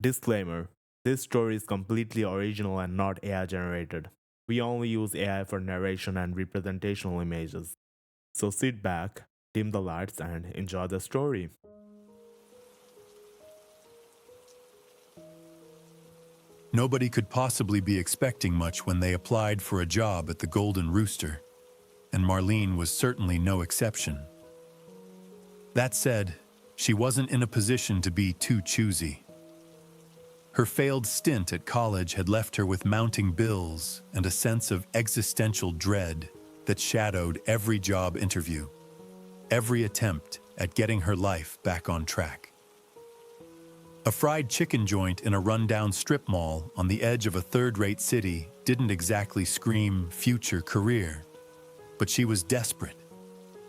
Disclaimer: this story is completely original and not AI generated. We only use AI for narration and representational images. So sit back, dim the lights, and enjoy the story. Nobody could possibly be expecting much when they applied for a job at the Golden Rooster, and Marlene was certainly no exception. That said, she wasn't in a position to be too choosy. Her failed stint at college had left her with mounting bills and a sense of existential dread that shadowed every job interview, every attempt at getting her life back on track. A fried chicken joint in a rundown strip mall on the edge of a third-rate city didn't exactly scream future career, but she was desperate,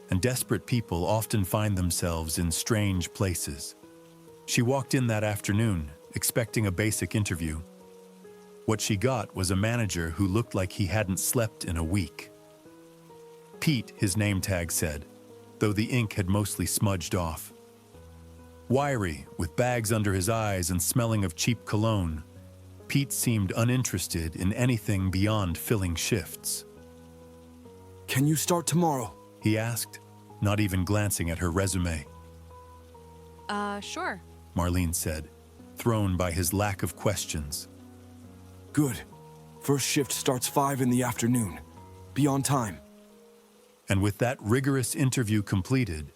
and desperate people often find themselves in strange places. She walked in that afternoon, expecting a basic interview. What she got was a manager who looked like he hadn't slept in a week. Pete, his name tag said, though the ink had mostly smudged off. Wiry, with bags under his eyes and smelling of cheap cologne, Pete seemed uninterested in anything beyond filling shifts. "Can you start tomorrow?" he asked, not even glancing at her resume. Sure. Marlene said, thrown by his lack of questions. "Good. First shift starts 5 in the afternoon. Be on time." And with that rigorous interview completed,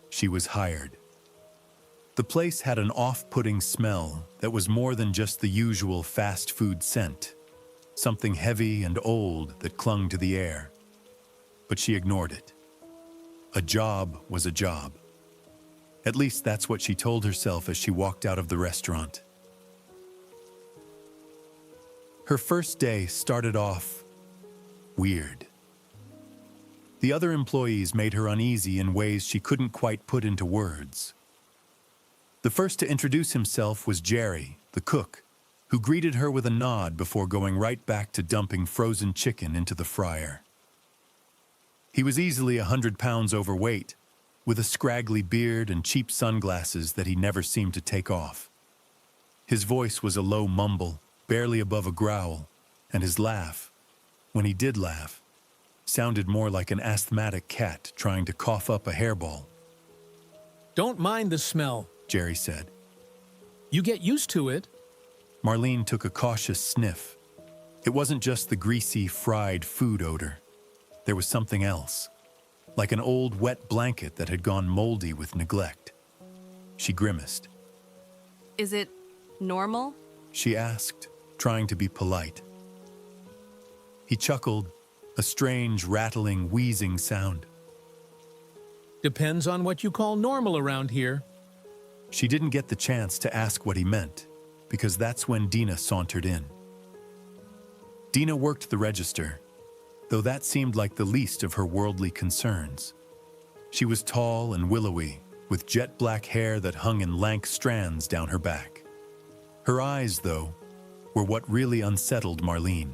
she was hired. The place had an off-putting smell that was more than just the usual fast food scent, something heavy and old that clung to the air. But she ignored it. A job was a job. At least that's what she told herself as she walked out of the restaurant. Her first day started off weird. The other employees made her uneasy in ways she couldn't quite put into words. The first to introduce himself was Jerry, the cook, who greeted her with a nod before going right back to dumping frozen chicken into the fryer. He was easily 100 pounds overweight, with a scraggly beard and cheap sunglasses that he never seemed to take off. His voice was a low mumble, barely above a growl, and his laugh, when he did laugh, sounded more like an asthmatic cat trying to cough up a hairball. "Don't mind the smell," Jerry said. "You get used to it." Marlene took a cautious sniff. It wasn't just the greasy, fried food odor. There was something else, like an old wet blanket that had gone moldy with neglect. She grimaced. Is it normal? She asked, trying to be polite. He chuckled, a strange, rattling, wheezing sound. "Depends on what you call normal around here." She didn't get the chance to ask what he meant, because that's when Dina sauntered in. Dina worked the register, though that seemed like the least of her worldly concerns. She was tall and willowy, with jet black hair that hung in lank strands down her back. Her eyes, though, were what really unsettled Marlene.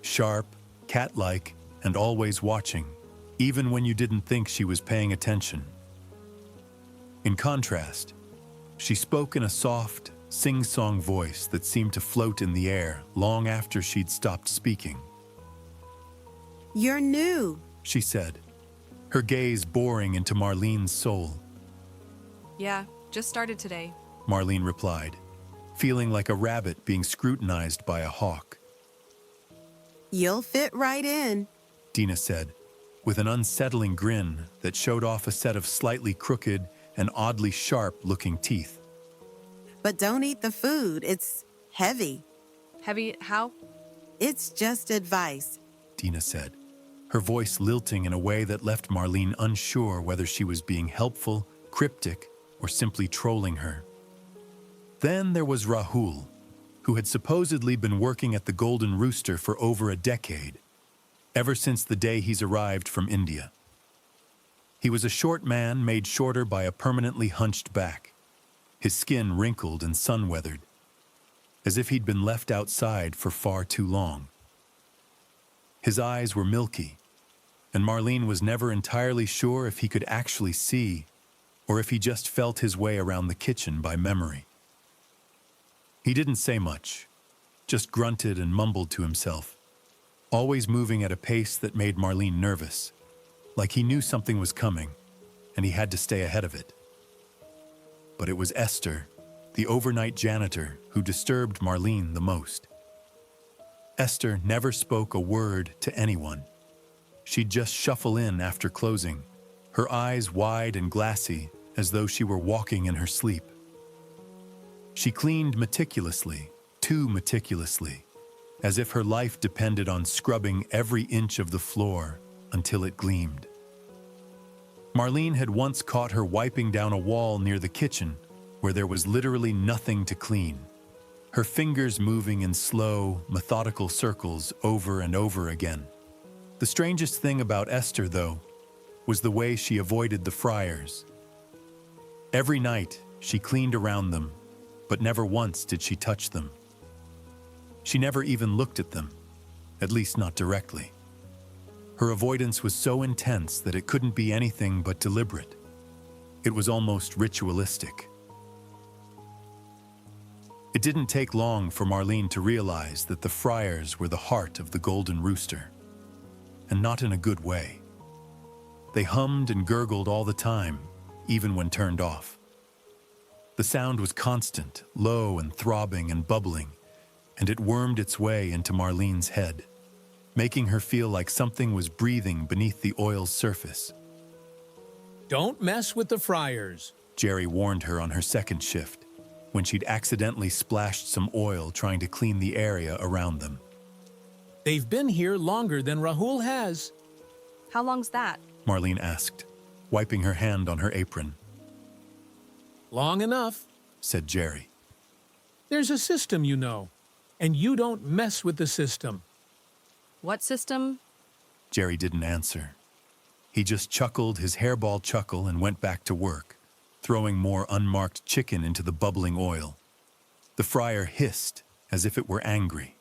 Sharp, cat-like, and always watching, even when you didn't think she was paying attention. In contrast, she spoke in a soft, sing-song voice that seemed to float in the air long after she'd stopped speaking. "You're new," She said, her gaze boring into Marlene's soul. Yeah, just started today. Marlene replied, feeling like a rabbit being scrutinized by a hawk. "You'll fit right in." Dina said, with an unsettling grin that showed off a set of slightly crooked and oddly sharp-looking teeth. "But don't eat the food. It's heavy." Heavy how? "It's just advice." Dina said, her voice lilting in a way that left Marlene unsure whether she was being helpful, cryptic, or simply trolling her. Then there was Rahul, who had supposedly been working at the Golden Rooster for over a decade, ever since the day he's arrived from India. He was a short man made shorter by a permanently hunched back, his skin wrinkled and sun-weathered, as if he'd been left outside for far too long. His eyes were milky, and Marlene was never entirely sure if he could actually see or if he just felt his way around the kitchen by memory. He didn't say much, just grunted and mumbled to himself, always moving at a pace that made Marlene nervous, like he knew something was coming, and he had to stay ahead of it. But it was Esther, the overnight janitor, who disturbed Marlene the most. Esther never spoke a word to anyone. She'd just shuffle in after closing, her eyes wide and glassy as though she were walking in her sleep. She cleaned meticulously, too meticulously, as if her life depended on scrubbing every inch of the floor until it gleamed. Marlene had once caught her wiping down a wall near the kitchen where there was literally nothing to clean, her fingers moving in slow, methodical circles over and over again. The strangest thing about Esther, though, was the way she avoided the fryers. Every night, she cleaned around them, but never once did she touch them. She never even looked at them, at least not directly. Her avoidance was so intense that it couldn't be anything but deliberate. It was almost ritualistic. It didn't take long for Marlene to realize that the fryers were the heart of the Golden Rooster, and not in a good way. They hummed and gurgled all the time, even when turned off. The sound was constant, low and throbbing and bubbling, and it wormed its way into Marlene's head, making her feel like something was breathing beneath the oil's surface. Don't mess with the fryers. Jerry warned her on her second shift, when she'd accidentally splashed some oil trying to clean the area around them. They've been here longer than Rahul has. How long's that? Marlene asked, wiping her hand on her apron. Long enough, Said Jerry. There's a system, you know, and you don't mess with the system. What system? Jerry didn't answer. He just chuckled his hairball chuckle and went back to work, throwing more unmarked chicken into the bubbling oil. The fryer hissed as if it were angry.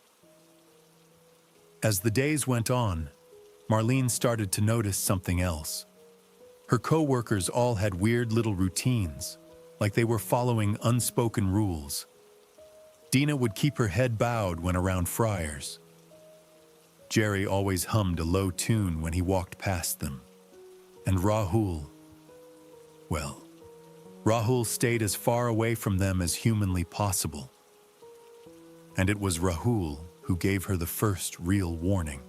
As the days went on, Marlene started to notice something else. Her co-workers all had weird little routines, like they were following unspoken rules. Dina would keep her head bowed when around fryers. Jerry always hummed a low tune when he walked past them. And Rahul, well, Rahul stayed as far away from them as humanly possible. And it was Rahul who gave her the first real warning.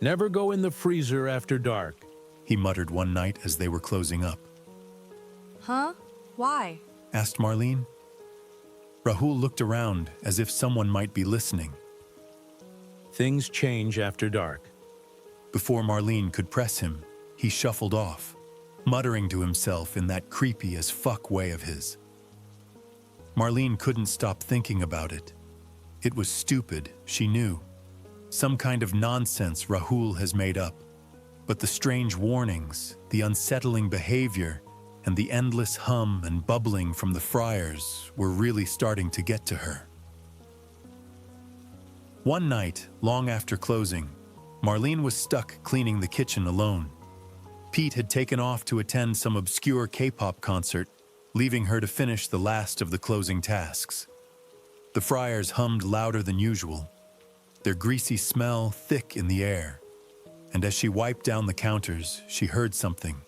Never go in the freezer after dark. He muttered one night as they were closing up. Huh? Why? Asked Marlene. Rahul looked around as if someone might be listening. Things change after dark. Before Marlene could press him, he shuffled off, muttering to himself in that creepy as fuck way of his. Marlene couldn't stop thinking about it. It was stupid, she knew. Some kind of nonsense Rahul has made up. But the strange warnings, the unsettling behavior, and the endless hum and bubbling from the fryers were really starting to get to her. One night, long after closing, Marlene was stuck cleaning the kitchen alone. Pete had taken off to attend some obscure K-pop concert, leaving her to finish the last of the closing tasks. The fryers hummed louder than usual, their greasy smell thick in the air. And as she wiped down the counters, she heard something,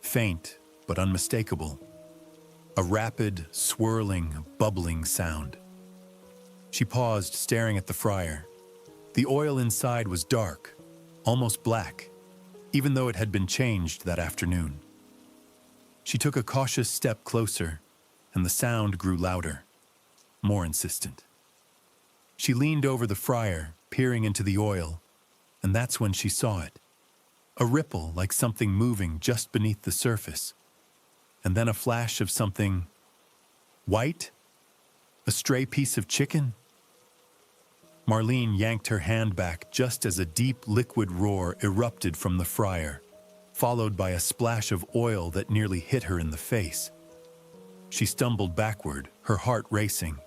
faint but unmistakable. A rapid, swirling, bubbling sound. She paused, staring at the fryer. The oil inside was dark, almost black, even though it had been changed that afternoon. She took a cautious step closer, and the sound grew louder, more insistent. She leaned over the fryer, peering into the oil, and that's when she saw it. A ripple like something moving just beneath the surface, and then a flash of something white? A stray piece of chicken? Marlene yanked her hand back just as a deep liquid roar erupted from the fryer, followed by a splash of oil that nearly hit her in the face. She stumbled backward, her heart racing.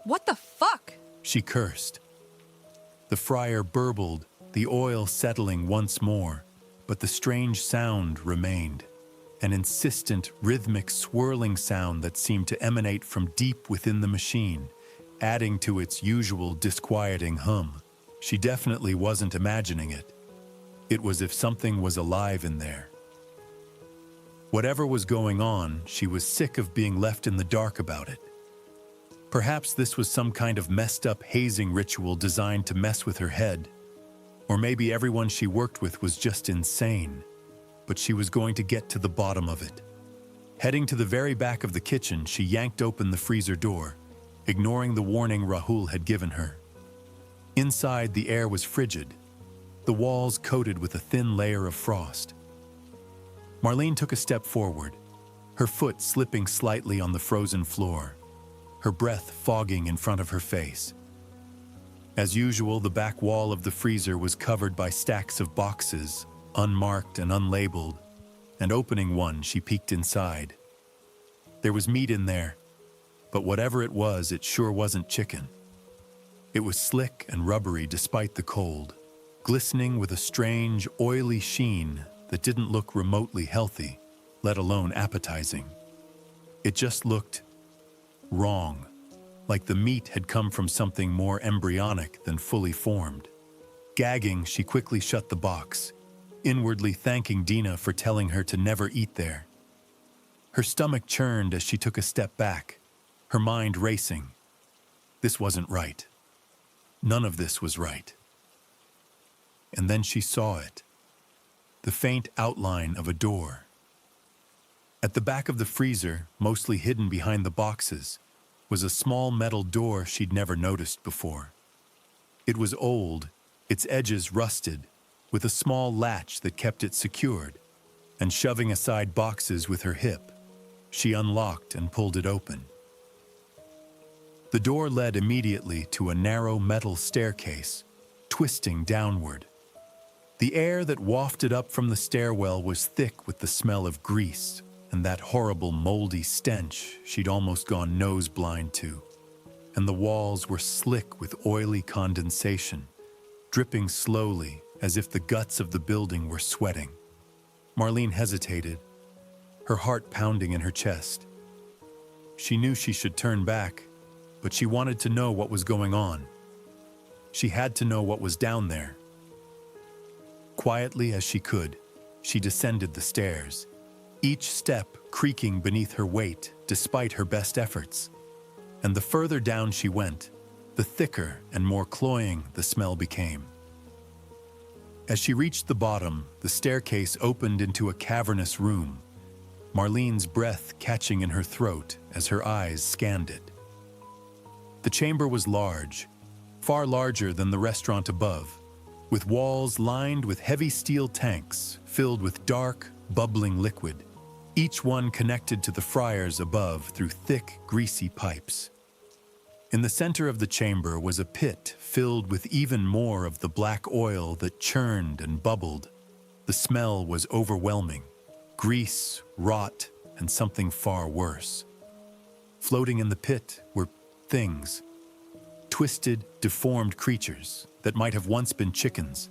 What the fuck? She cursed. The fryer burbled, the oil settling once more, but the strange sound remained, an insistent, rhythmic, swirling sound that seemed to emanate from deep within the machine, adding to its usual disquieting hum. She definitely wasn't imagining it. It was as if something was alive in there. Whatever was going on, she was sick of being left in the dark about it. Perhaps this was some kind of messed up hazing ritual designed to mess with her head. Or maybe everyone she worked with was just insane. But she was going to get to the bottom of it. Heading to the very back of the kitchen, she yanked open the freezer door, ignoring the warning Rahul had given her. Inside, the air was frigid, the walls coated with a thin layer of frost. Marlene took a step forward, her foot slipping slightly on the frozen floor, her breath fogging in front of her face. As usual, the back wall of the freezer was covered by stacks of boxes, unmarked and unlabeled, and opening one, she peeked inside. There was meat in there, but whatever it was, it sure wasn't chicken. It was slick and rubbery despite the cold, glistening with a strange, oily sheen that didn't look remotely healthy, let alone appetizing. It just looked wrong, like the meat had come from something more embryonic than fully formed. Gagging, she quickly shut the box, inwardly thanking Dina for telling her to never eat there. Her stomach churned as she took a step back, her mind racing. This wasn't right. None of this was right. And then she saw it, the faint outline of a door. At the back of the freezer, mostly hidden behind the boxes, was a small metal door she'd never noticed before. It was old, its edges rusted, with a small latch that kept it secured, and shoving aside boxes with her hip, she unlocked and pulled it open. The door led immediately to a narrow metal staircase, twisting downward. The air that wafted up from the stairwell was thick with the smell of grease and that horrible moldy stench she'd almost gone nose-blind to, and the walls were slick with oily condensation, dripping slowly as if the guts of the building were sweating. Marlene hesitated, her heart pounding in her chest. She knew she should turn back, but she wanted to know what was going on. She had to know what was down there. Quietly as she could, she descended the stairs, each step creaking beneath her weight despite her best efforts. And the further down she went, the thicker and more cloying the smell became. As she reached the bottom, the staircase opened into a cavernous room, Marlene's breath catching in her throat as her eyes scanned it. The chamber was large, far larger than the restaurant above, with walls lined with heavy steel tanks filled with dark, bubbling liquid, each one connected to the fryers above through thick, greasy pipes. In the center of the chamber was a pit filled with even more of the black oil that churned and bubbled. The smell was overwhelming. Grease, rot, and something far worse. Floating in the pit were things, twisted, deformed creatures that might have once been chickens,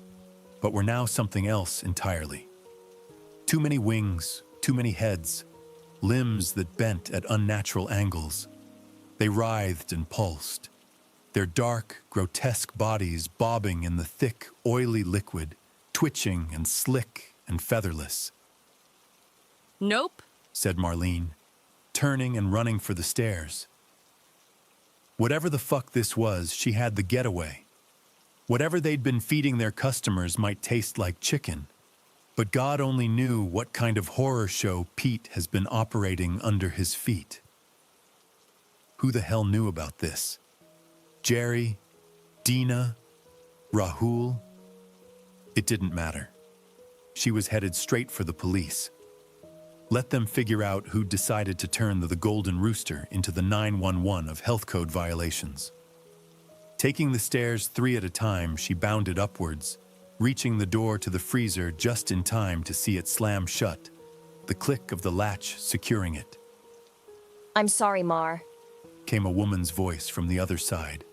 but were now something else entirely. Too many wings, too many heads, limbs that bent at unnatural angles. They writhed and pulsed, their dark, grotesque bodies bobbing in the thick, oily liquid, twitching and slick and featherless. Nope. Said Marlene, turning and running for the stairs. Whatever the fuck this was, she had the getaway. Whatever they'd been feeding their customers might taste like chicken, but God only knew what kind of horror show Pete has been operating under his feet. Who the hell knew about this? Jerry? Dina? Rahul? It didn't matter. She was headed straight for the police. Let them figure out who decided to turn the Golden Rooster into the 911 of health code violations. Taking the stairs 3 at a time, she bounded upwards, reaching the door to the freezer just in time to see it slam shut, the click of the latch securing it. I'm sorry, Mar. Came a woman's voice from the other side.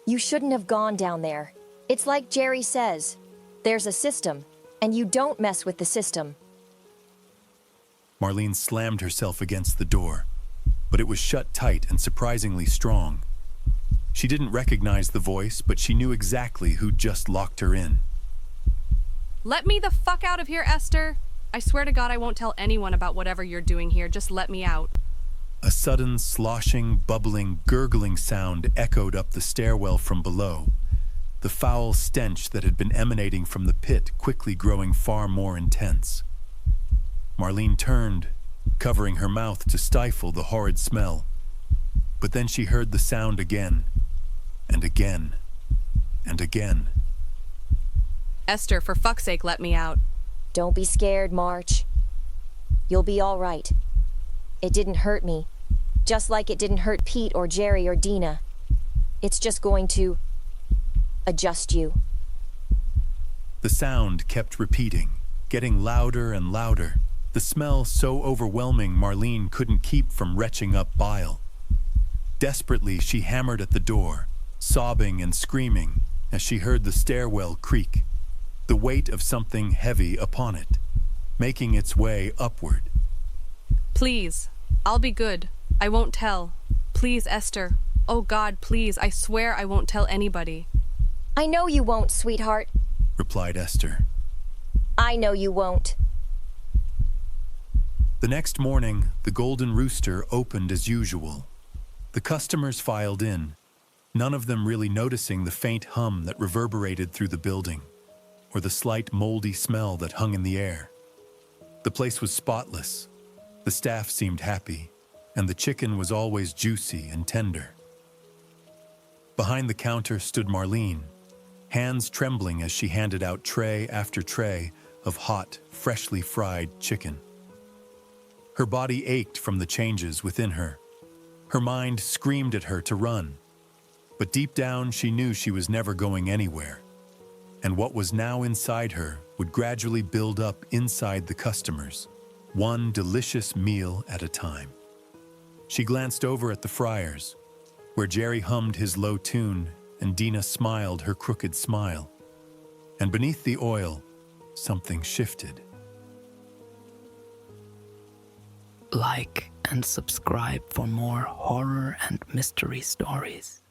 You shouldn't have gone down there. It's like Jerry says. There's a system, and you don't mess with the system. Marlene slammed herself against the door, but it was shut tight and surprisingly strong. She didn't recognize the voice, but she knew exactly who'd just locked her in. Let me the fuck out of here, Esther. I swear to God I won't tell anyone about whatever you're doing here. Just let me out. A sudden, sloshing, bubbling, gurgling sound echoed up the stairwell from below, the foul stench that had been emanating from the pit quickly growing far more intense. Marlene turned, covering her mouth to stifle the horrid smell. But then she heard the sound again, and again, and again. Esther, for fuck's sake, let me out. Don't be scared, March. You'll be all right. It didn't hurt me, just like it didn't hurt Pete or Jerry or Dina. It's just going to adjust you. The sound kept repeating, getting louder and louder, the smell so overwhelming Marlene couldn't keep from retching up bile. Desperately, she hammered at the door, sobbing and screaming as she heard the stairwell creak, the weight of something heavy upon it, making its way upward. Please, I'll be good. I won't tell. Please, Esther. Oh God, please, I swear I won't tell anybody. I know you won't, sweetheart. Replied Esther. I know you won't. The next morning, the Golden Rooster opened as usual. The customers filed in, none of them really noticing the faint hum that reverberated through the building, or the slight moldy smell that hung in the air. The place was spotless. The staff seemed happy, and the chicken was always juicy and tender. Behind the counter stood Marlene, hands trembling as she handed out tray after tray of hot, freshly fried chicken. Her body ached from the changes within her. Her mind screamed at her to run, but deep down she knew she was never going anywhere, and what was now inside her would gradually build up inside the customers, one delicious meal at a time. She glanced over at the Friars, where Jerry hummed his low tune and Dina smiled her crooked smile. And beneath the oil, something shifted. Like and subscribe for more horror and mystery stories.